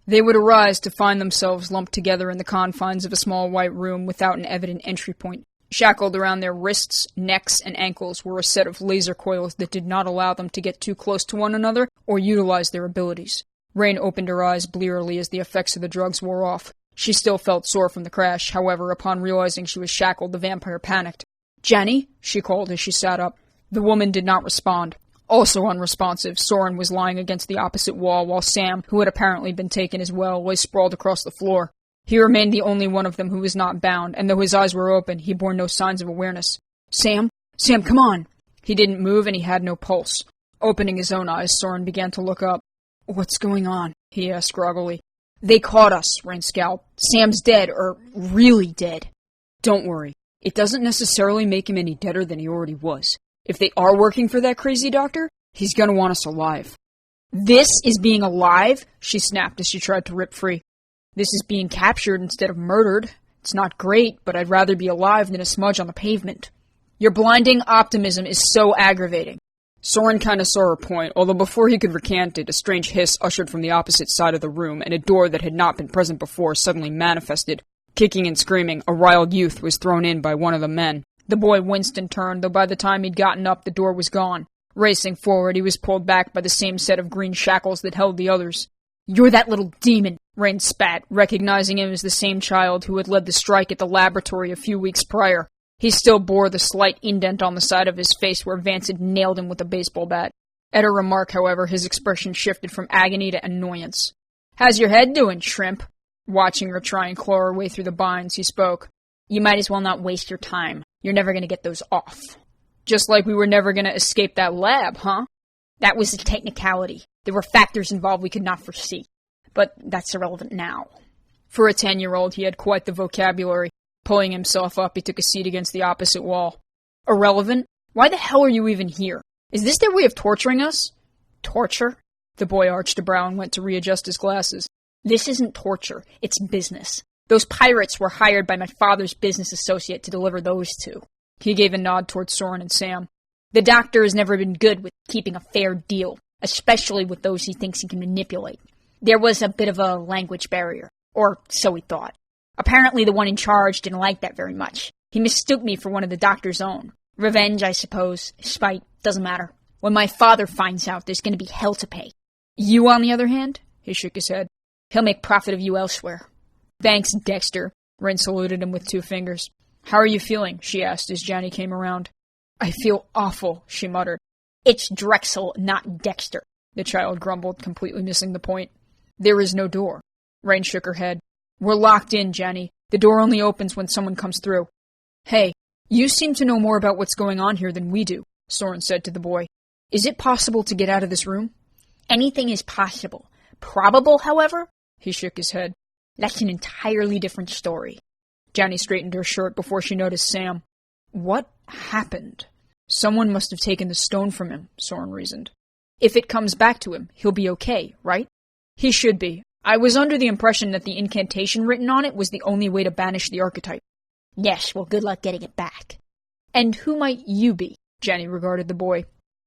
They would arise to find themselves lumped together in the confines of a small white room without an evident entry point. Shackled around their wrists, necks, and ankles were a set of laser coils that did not allow them to get too close to one another or utilize their abilities. Rain opened her eyes blearily as the effects of the drugs wore off. She still felt sore from the crash. However, upon realizing she was shackled, the vampire panicked. "Jenny?" she called as she sat up. The woman did not respond. Also unresponsive, Soren was lying against the opposite wall, while Sam, who had apparently been taken as well, lay sprawled across the floor. He remained the only one of them who was not bound, and though his eyes were open, he bore no signs of awareness. "Sam? Sam, come on!" He didn't move, and he had no pulse. Opening his own eyes, Soren began to look up. "What's going on?" he asked groggily. "They caught us," Rain scowled. "Sam's dead, or really dead." "Don't worry. It doesn't necessarily make him any deader than he already was. If they are working for that crazy doctor, he's gonna want us alive." "This is being alive?" she snapped as she tried to rip free. "This is being captured instead of murdered. It's not great, but I'd rather be alive than a smudge on the pavement." "Your blinding optimism is so aggravating." Soren kinda saw her point, although before he could recant it, a strange hiss ushered from the opposite side of the room, and a door that had not been present before suddenly manifested. Kicking and screaming, a riled youth was thrown in by one of the men. The boy winced and turned, though by the time he'd gotten up, the door was gone. Racing forward, he was pulled back by the same set of green shackles that held the others. "You're that little demon," Rain spat, recognizing him as the same child who had led the strike at the laboratory a few weeks prior. He still bore the slight indent on the side of his face where Vance had nailed him with a baseball bat. At her remark, however, his expression shifted from agony to annoyance. "How's your head doing, shrimp?" Watching her try and claw her way through the binds, he spoke. "You might as well not waste your time. You're never going to get those off." "Just like we were never going to escape that lab, huh?" "That was a technicality. There were factors involved we could not foresee. But that's irrelevant now." For a 10-year-old, he had quite the vocabulary. Pulling himself up, he took a seat against the opposite wall. "Irrelevant? Why the hell are you even here? Is this their way of torturing us?" "Torture?" The boy arched a brow and went to readjust his glasses. "This isn't torture. It's business. Those pirates were hired by my father's business associate to deliver those two." He gave a nod toward Soren and Sam. "The doctor has never been good with keeping a fair deal, especially with those he thinks he can manipulate. There was a bit of a language barrier, or so he thought. Apparently the one in charge didn't like that very much. He mistook me for one of the doctor's own. Revenge, I suppose. Spite. Doesn't matter. When my father finds out, there's going to be hell to pay. You, on the other hand?" He shook his head. "He'll make profit of you elsewhere." "Thanks, Dexter." Ren saluted him with 2 fingers. "How are you feeling?" she asked as Johnny came around. "I feel awful," she muttered. "It's Drexel, not Dexter," the child grumbled, completely missing the point. "There is no door." Rain shook her head. "We're locked in, Jenny. The door only opens when someone comes through." "Hey, you seem to know more about what's going on here than we do," Soren said to the boy. "Is it possible to get out of this room?" "Anything is possible. Probable, however?" He shook his head. "That's an entirely different story." Jenny straightened her shirt before she noticed Sam. "What happened?" "Someone must have taken the stone from him," Soren reasoned. "If it comes back to him, he'll be okay, right?" "He should be. I was under the impression that the incantation written on it was the only way to banish the archetype." "Yes, well, good luck getting it back." "And who might you be?" Jenny regarded the boy.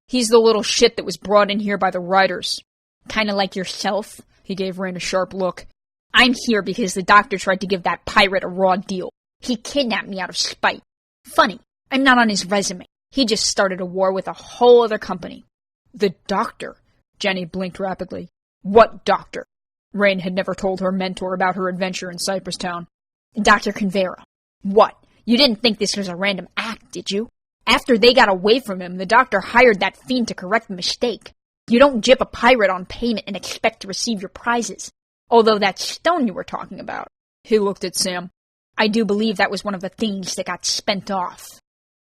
"He's the little shit that was brought in here by the riders." "Kinda like yourself?" He gave Rain a sharp look. "I'm here because the doctor tried to give that pirate a raw deal. He kidnapped me out of spite. Funny, I'm not on his resume. He just started a war with a whole other company." "The doctor?" Jenny blinked rapidly. "What doctor?" Rain had never told her mentor about her adventure in Cypress Town. "Dr. Convera." "What? You didn't think this was a random act, did you? After they got away from him, the doctor hired that fiend to correct the mistake. You don't gyp a pirate on payment and expect to receive your prizes. Although that stone you were talking about." He looked at Sam. "I do believe that was one of the things that got spent off."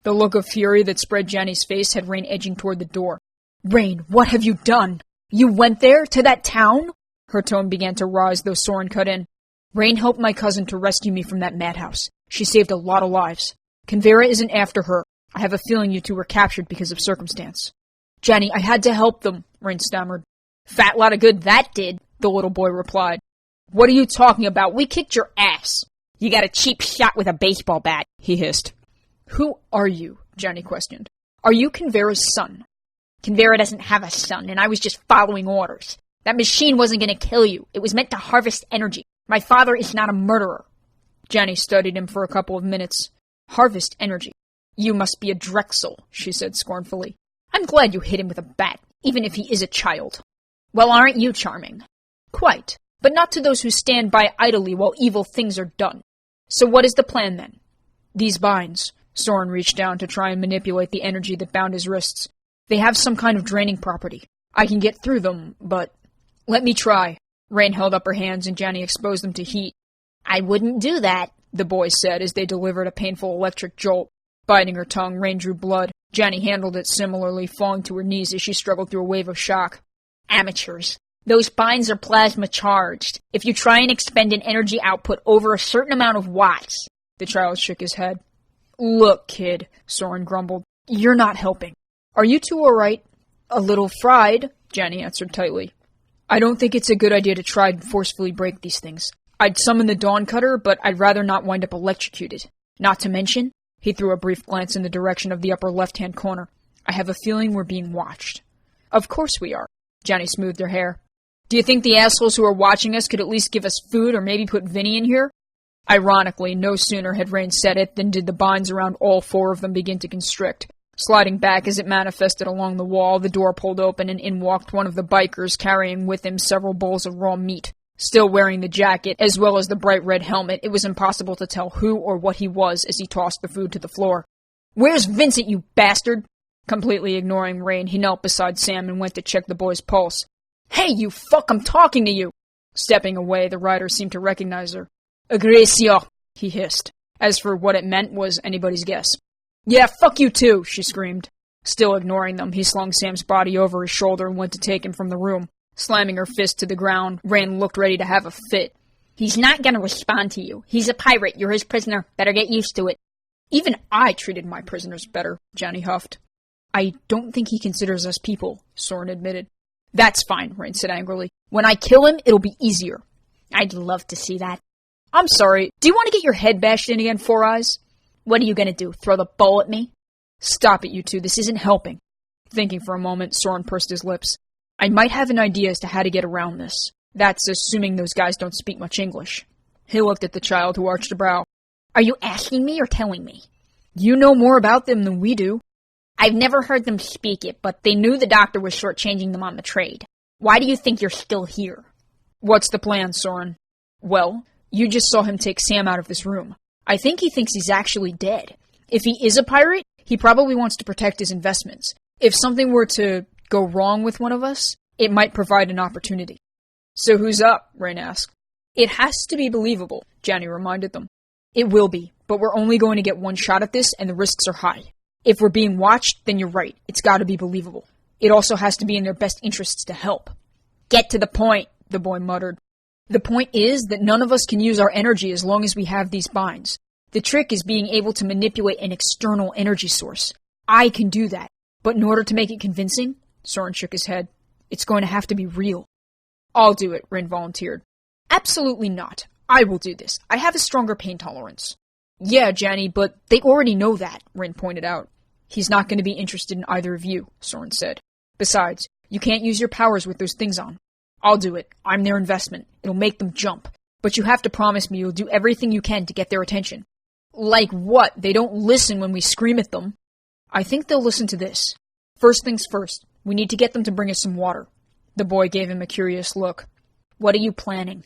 The look of fury that spread Jenny's face had Rain edging toward the door. "Rain, what have you done? You went there? To that town?" Her tone began to rise, though Soren cut in. "Rain helped my cousin to rescue me from that madhouse. She saved a lot of lives. Convera isn't after her. I have a feeling you two were captured because of circumstance." "Jenny, I had to help them," Rain stammered. "Fat lot of good that did," the little boy replied. "What are you talking about? We kicked your ass." "You got a cheap shot with a baseball bat," he hissed. "Who are you?" Jenny questioned. "Are you Convera's son?" "Convera doesn't have a son, and I was just following orders. That machine wasn't going to kill you. It was meant to harvest energy. My father is not a murderer. Jenny studied him for a couple of minutes. Harvest energy. You must be a Drexel, she said scornfully. I'm glad you hit him with a bat, even if he is a child. Well, aren't you charming? Quite, but not to those who stand by idly while evil things are done. So what is the plan then? These binds. Soren reached down to try and manipulate the energy that bound his wrists. They have some kind of draining property. I can get through them, but... Let me try. Rain held up her hands and Jenny exposed them to heat. I wouldn't do that, the boy said as they delivered a painful electric jolt. Biting her tongue, Rain drew blood. Jenny handled it similarly, falling to her knees as she struggled through a wave of shock. Amateurs. Those binds are plasma charged. If you try and expend an energy output over a certain amount of watts... The child shook his head. Look, kid, Soren grumbled. You're not helping. Are you two all right? A little fried, Jenny answered tightly. I don't think it's a good idea to try and forcefully break these things. I'd summon the Dawn Cutter, but I'd rather not wind up electrocuted. Not to mention, he threw a brief glance in the direction of the upper left-hand corner. I have a feeling we're being watched. Of course we are. Jenny smoothed her hair. Do you think the assholes who are watching us could at least give us food or maybe put Vinny in here? Ironically, no sooner had Rain said it than did the binds around all four of them begin to constrict. Sliding back as it manifested along the wall, the door pulled open and in walked one of the bikers, carrying with him several bowls of raw meat. Still wearing the jacket, as well as the bright red helmet, it was impossible to tell who or what he was as he tossed the food to the floor. Where's Vincent, you bastard? Completely ignoring Rain, he knelt beside Sam and went to check the boy's pulse. Hey, you fuck, I'm talking to you! Stepping away, the rider seemed to recognize her. Agresio, he hissed. As for what it meant was anybody's guess. Yeah, fuck you too, she screamed. Still ignoring them, he slung Sam's body over his shoulder and went to take him from the room. Slamming her fist to the ground, Rain looked ready to have a fit. He's not gonna respond to you. He's a pirate. You're his prisoner. Better get used to it. Even I treated my prisoners better, Jenny huffed. I don't think he considers us people, Soren admitted. That's fine, Rain said angrily. When I kill him, it'll be easier. I'd love to see that. I'm sorry, do you want to get your head bashed in again, Four Eyes? What are you gonna do, throw the bowl at me? Stop it, you two, this isn't helping. Thinking for a moment, Soren pursed his lips. I might have an idea as to how to get around this. That's assuming those guys don't speak much English. He looked at the child, who arched a brow. Are you asking me or telling me? You know more about them than we do. I've never heard them speak it, but they knew the doctor was shortchanging them on the trade. Why do you think you're still here? What's the plan, Soren? Well, you just saw him take Sam out of this room. I think he thinks he's actually dead. If he is a pirate, he probably wants to protect his investments. If something were to go wrong with one of us, it might provide an opportunity. So who's up? Rain asked. It has to be believable, Jenny reminded them. It will be, but we're only going to get one shot at this, and the risks are high. If we're being watched, then you're right. It's got to be believable. It also has to be in their best interests to help. Get to the point, the boy muttered. The point is that none of us can use our energy as long as we have these binds. The trick is being able to manipulate an external energy source. I can do that, but in order to make it convincing, Soren shook his head, it's going to have to be real. I'll do it, Rin volunteered. Absolutely not. I will do this. I have a stronger pain tolerance. Yeah, Jenny, but they already know that, Rin pointed out. He's not going to be interested in either of you, Soren said. Besides, you can't use your powers with those things on. I'll do it. I'm their investment. It'll make them jump. But you have to promise me you'll do everything you can to get their attention. Like what? They don't listen when we scream at them. I think they'll listen to this. First things first. We need to get them to bring us some water. The boy gave him a curious look. What are you planning?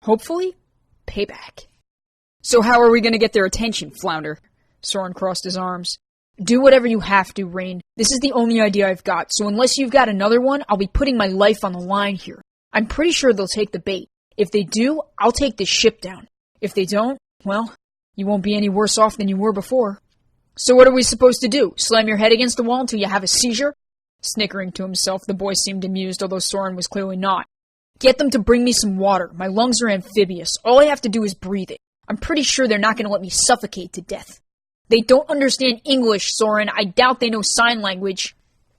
Hopefully, payback. So how are we going to get their attention, Flounder? Soren crossed his arms. Do whatever you have to, Rain. This is the only idea I've got, so unless you've got another one, I'll be putting my life on the line here. I'm pretty sure they'll take the bait. If they do, I'll take this ship down. If they don't, well, you won't be any worse off than you were before. So what are we supposed to do? Slam your head against the wall until you have a seizure? Snickering to himself, the boy seemed amused, although Soren was clearly not. Get them to bring me some water. My lungs are amphibious. All I have to do is breathe it. I'm pretty sure they're not going to let me suffocate to death. They don't understand English, Soren. I doubt they know sign language.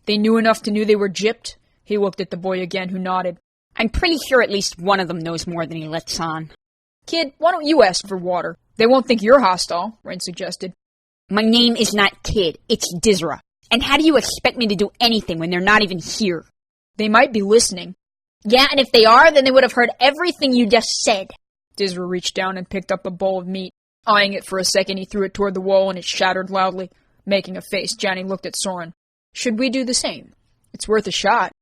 They knew enough to know they were gypped? He looked at the boy again, who nodded. I'm pretty sure at least one of them knows more than he lets on. Kid, why don't you ask for water? They won't think you're hostile, Rain suggested. My name is not Kid, it's Dizra. And how do you expect me to do anything when they're not even here? They might be listening. Yeah, and if they are, then they would have heard everything you just said. Dizra reached down and picked up a bowl of meat. Eyeing it for a second, he threw it toward the wall and it shattered loudly. Making a face, Johnny looked at Soren. Should we do the same? It's worth a shot.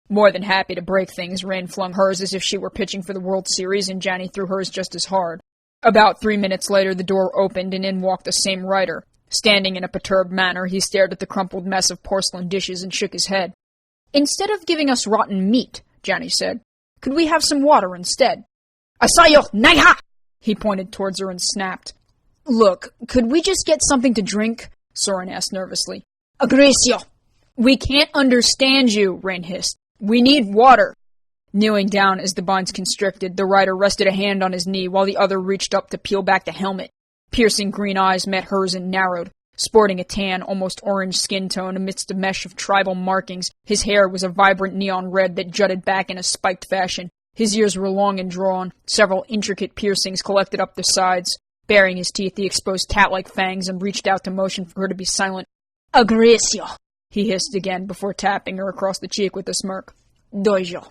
More than happy to break things, Rain flung hers as if she were pitching for the World Series, and Johnny threw hers just as hard. About 3 minutes later, the door opened and in walked the same rider. Standing in a perturbed manner, he stared at the crumpled mess of porcelain dishes and shook his head. Instead of giving us rotten meat, Johnny said, could we have some water instead? Asayo Naiha! He pointed towards her and snapped. Look, could we just get something to drink? Soren asked nervously. Agresio! We can't understand you, Rain hissed. We need water. Kneeling down as the binds constricted, the rider rested a hand on his knee while the other reached up to peel back the helmet. Piercing green eyes met hers and narrowed. Sporting a tan, almost orange skin tone amidst a mesh of tribal markings, his hair was a vibrant neon red that jutted back in a spiked fashion. His ears were long and drawn. Several intricate piercings collected up the sides. Baring his teeth, he exposed cat-like fangs and reached out to motion for her to be silent. Agresio! He hissed again before tapping her across the cheek with a smirk. Dojo.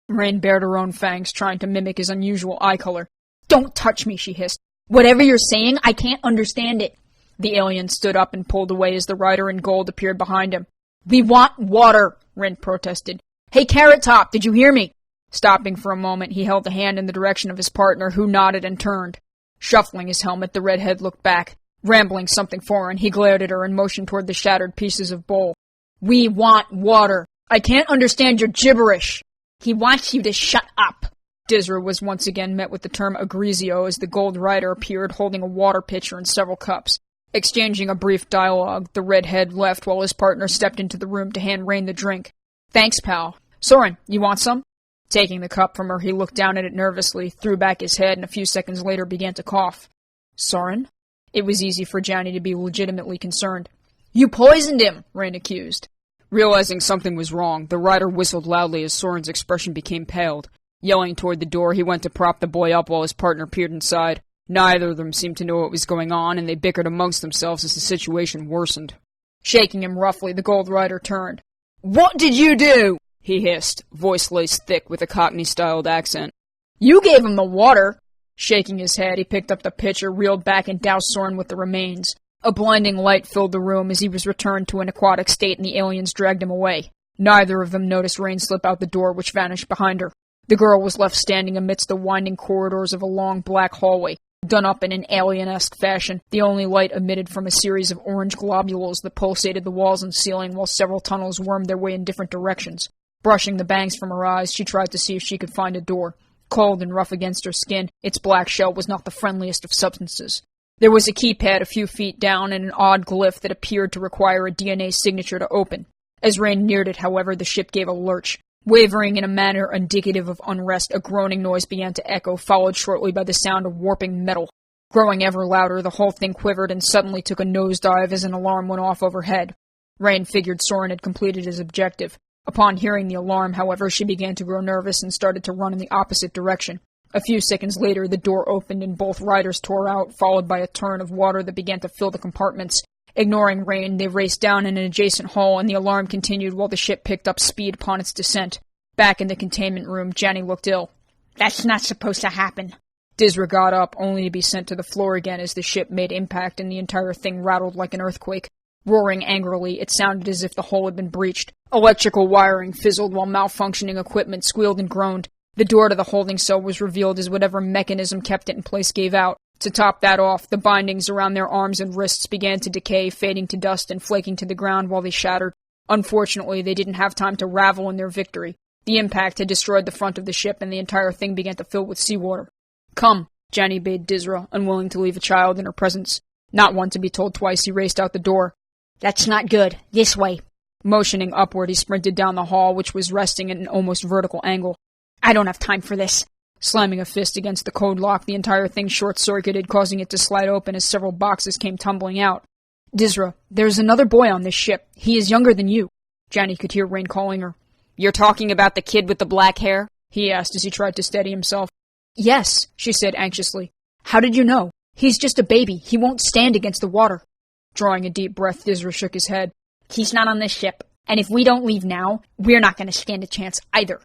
Rain bared her own fangs, trying to mimic his unusual eye color. Don't touch me, she hissed. Whatever you're saying, I can't understand it. The alien stood up and pulled away as the rider in gold appeared behind him. We want water, Ren protested. Hey, Carrot Top, did you hear me? Stopping for a moment, he held a hand in the direction of his partner, who nodded and turned. Shuffling his helmet, the redhead looked back. Rambling something foreign, he glared at her and motioned toward the shattered pieces of bowl. We want water. I can't understand your gibberish. He wants you to shut up. Dizra was once again met with the term agresio as the gold rider appeared holding a water pitcher and several cups. Exchanging a brief dialogue, the redhead left while his partner stepped into the room to hand Rain the drink. Thanks, pal. Soren, you want some? Taking the cup from her, he looked down at it nervously, threw back his head, and a few seconds later began to cough. Soren? It was easy for Johnny to be legitimately concerned. You poisoned him, Rain accused. Realizing something was wrong, the rider whistled loudly as Soren's expression became paled. Yelling toward the door, he went to prop the boy up while his partner peered inside. Neither of them seemed to know what was going on, and they bickered amongst themselves as the situation worsened. Shaking him roughly, the gold rider turned. What did you do? He hissed, voice laced thick with a Cockney-styled accent. You gave him the water. Shaking his head, he picked up the pitcher, reeled back, and doused Soren with the remains. A blinding light filled the room as he was returned to an aquatic state and the aliens dragged him away. Neither of them noticed Rain slip out the door, which vanished behind her. The girl was left standing amidst the winding corridors of a long black hallway, done up in an alien-esque fashion, the only light emitted from a series of orange globules that pulsated the walls and ceiling while several tunnels wormed their way in different directions. Brushing the bangs from her eyes, she tried to see if she could find a door. Cold and rough against her skin, its black shell was not the friendliest of substances. There was a keypad a few feet down and an odd glyph that appeared to require a DNA signature to open. As Rain neared it, however, the ship gave a lurch. Wavering in a manner indicative of unrest, a groaning noise began to echo, followed shortly by the sound of warping metal. Growing ever louder, the whole thing quivered and suddenly took a nosedive as an alarm went off overhead. Rain figured Soren had completed his objective. Upon hearing the alarm, however, she began to grow nervous and started to run in the opposite direction. A few seconds later, the door opened and both riders tore out, followed by a torrent of water that began to fill the compartments. Ignoring Rain, they raced down in an adjacent hall, and the alarm continued while the ship picked up speed upon its descent. Back in the containment room, Johnny looked ill. That's not supposed to happen. Dizra got up, only to be sent to the floor again as the ship made impact and the entire thing rattled like an earthquake. Roaring angrily, it sounded as if the hull had been breached. Electrical wiring fizzled while malfunctioning equipment squealed and groaned. The door to the holding cell was revealed as whatever mechanism kept it in place gave out. To top that off, the bindings around their arms and wrists began to decay, fading to dust and flaking to the ground while they shattered. Unfortunately, they didn't have time to ravel in their victory. The impact had destroyed the front of the ship, and the entire thing began to fill with seawater. Come, Johnny bade Dizra, unwilling to leave a child in her presence. Not one to be told twice, he raced out the door. That's not good. This way. Motioning upward, he sprinted down the hall, which was resting at an almost vertical angle. I don't have time for this. Slamming a fist against the code lock, the entire thing short-circuited, causing it to slide open as several boxes came tumbling out. Dizra, there's another boy on this ship. He is younger than you. Johnny could hear Rain calling her. You're talking about the kid with the black hair? He asked as he tried to steady himself. Yes, she said anxiously. How did you know? He's just a baby. He won't stand against the water. Drawing a deep breath, Dizra shook his head. He's not on this ship, and if we don't leave now, we're not going to stand a chance either.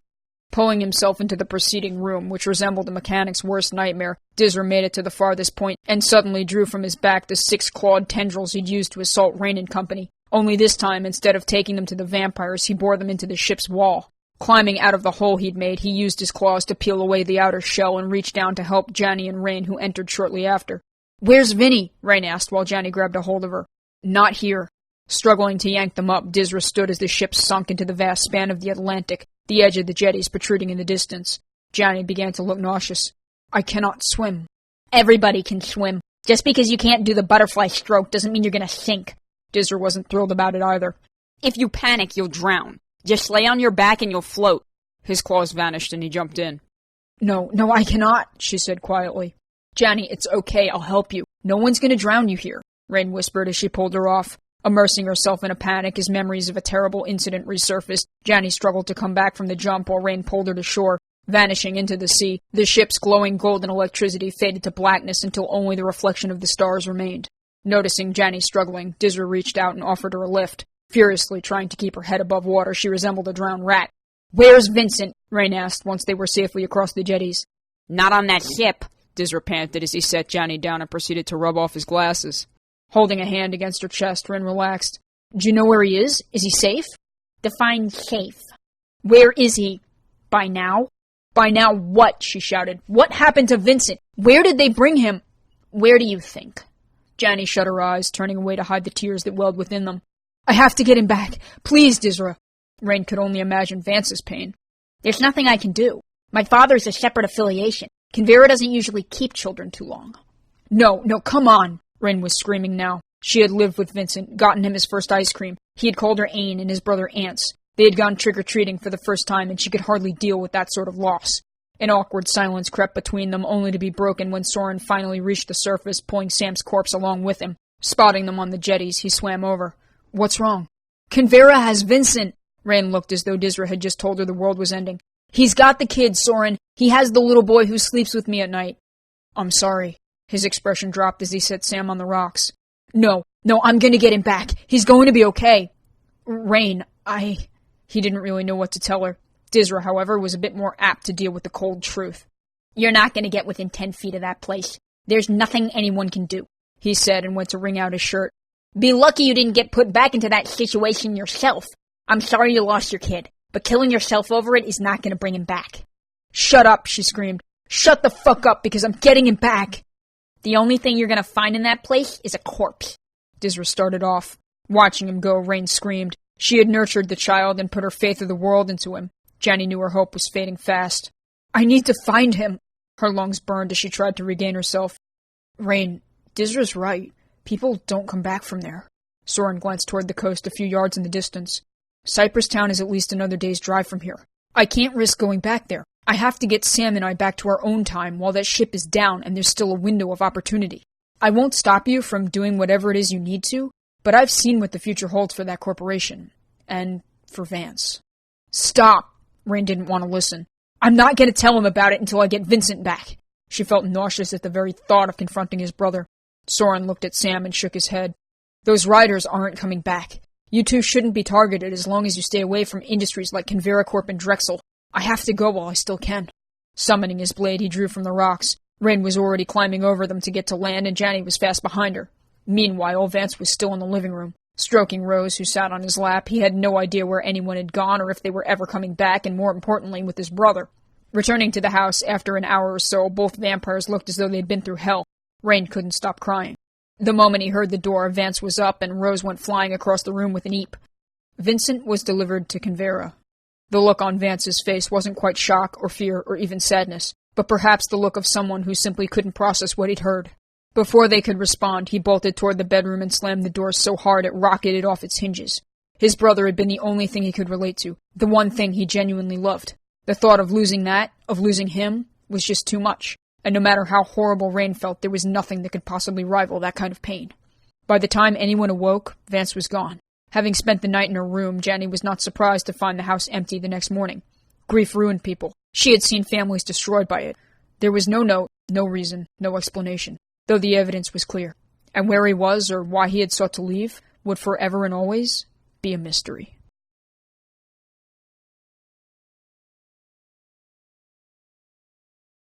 Pulling himself into the preceding room, which resembled a mechanic's worst nightmare, Dizra made it to the farthest point and suddenly drew from his back the 6-clawed tendrils he'd used to assault Rain and Company. Only this time, instead of taking them to the vampires, he bore them into the ship's wall. Climbing out of the hole he'd made, he used his claws to peel away the outer shell and reach down to help Janny and Rain, who entered shortly after. "Where's Vinny?" Rain asked while Janny grabbed a hold of her. "Not here." Struggling to yank them up, Dizra stood as the ship sunk into the vast span of the Atlantic, the edge of the jetties protruding in the distance. Janny began to look nauseous. "I cannot swim." "Everybody can swim. Just because you can't do the butterfly stroke doesn't mean you're gonna sink." Dizra wasn't thrilled about it either. "If you panic, you'll drown. Just lay on your back and you'll float." His claws vanished and he jumped in. No, I cannot," she said quietly. "Janny, it's okay, I'll help you. No one's gonna drown you here," Rain whispered as she pulled her off. Immersing herself in a panic as memories of a terrible incident resurfaced, Janny struggled to come back from the jump while Rain pulled her to shore. Vanishing into the sea, the ship's glowing golden electricity faded to blackness until only the reflection of the stars remained. Noticing Janny struggling, Dizra reached out and offered her a lift. Furiously trying to keep her head above water, she resembled a drowned rat. "Where's Vincent?" Rain asked once they were safely across the jetties. "Not on that ship," Dizra panted as he set Janny down and proceeded to rub off his glasses. Holding a hand against her chest, Rain relaxed. "Do you know where he is? Is he safe?" "Define safe." "Where is he?" "By now?" "By now what?" she shouted. "What happened to Vincent? Where did they bring him?" "Where do you think?" Janny shut her eyes, turning away to hide the tears that welled within them. "I have to get him back. Please, Dizra." Rain could only imagine Vance's pain. "There's nothing I can do. My father's a separate affiliation. Convera doesn't usually keep children too long." No, come on." Rain was screaming now. She had lived with Vincent, gotten him his first ice cream. He had called her Ain and his brother Ants. They had gone trick-or-treating for the first time, and she could hardly deal with that sort of loss. An awkward silence crept between them, only to be broken when Soren finally reached the surface, pulling Sam's corpse along with him. Spotting them on the jetties, he swam over. "What's wrong?" "Convera has Vincent." Rain looked as though Dizra had just told her the world was ending. "He's got the kid, Soren. He has the little boy who sleeps with me at night." "I'm sorry." His expression dropped as he set Sam on the rocks. No, I'm gonna get him back. He's going to be okay." "Rain, He didn't really know what to tell her. Dizra, however, was a bit more apt to deal with the cold truth. "You're not gonna get within 10 feet of that place. There's nothing anyone can do," he said and went to wring out his shirt. "Be lucky you didn't get put back into that situation yourself. I'm sorry you lost your kid, but killing yourself over it is not gonna bring him back." "Shut up," she screamed. "Shut the fuck up, because I'm getting him back." "The only thing you're gonna find in that place is a corpse." Dizra started off. Watching him go, Rain screamed. She had nurtured the child and put her faith of the world into him. Janny knew her hope was fading fast. "I need to find him." Her lungs burned as she tried to regain herself. "Rain, Dizra's right. People don't come back from there." Soren glanced toward the coast a few yards in the distance. "Cypress Town is at least another day's drive from here. I can't risk going back there. I have to get Sam and I back to our own time while that ship is down and there's still a window of opportunity. I won't stop you from doing whatever it is you need to, but I've seen what the future holds for that corporation. And for Vance." "Stop!" Rain didn't want to listen. "I'm not going to tell him about it until I get Vincent back." She felt nauseous at the very thought of confronting his brother. Soren looked at Sam and shook his head. "Those riders aren't coming back. You two shouldn't be targeted as long as you stay away from industries like Convera Corp and Drexel. I have to go while I still can." Summoning his blade, he drew from the rocks. Rain was already climbing over them to get to land, and Janny was fast behind her. Meanwhile, Vance was still in the living room. Stroking Rose, who sat on his lap, he had no idea where anyone had gone or if they were ever coming back, and more importantly, with his brother. Returning to the house after an hour or so, both vampires looked as though they'd been through hell. Rain couldn't stop crying. The moment he heard the door, Vance was up, and Rose went flying across the room with an eep. Vincent was delivered to Convera. The look on Vance's face wasn't quite shock or fear or even sadness, but perhaps the look of someone who simply couldn't process what he'd heard. Before they could respond, he bolted toward the bedroom and slammed the door so hard it rocketed off its hinges. His brother had been the only thing he could relate to, the one thing he genuinely loved. The thought of losing that, of losing him, was just too much, and no matter how horrible Rain felt, there was nothing that could possibly rival that kind of pain. By the time anyone awoke, Vance was gone. Having spent the night in her room, Janny was not surprised to find the house empty the next morning. Grief ruined people. She had seen families destroyed by it. There was no note, no reason, no explanation, though the evidence was clear. And where he was, or why he had sought to leave, would forever and always be a mystery.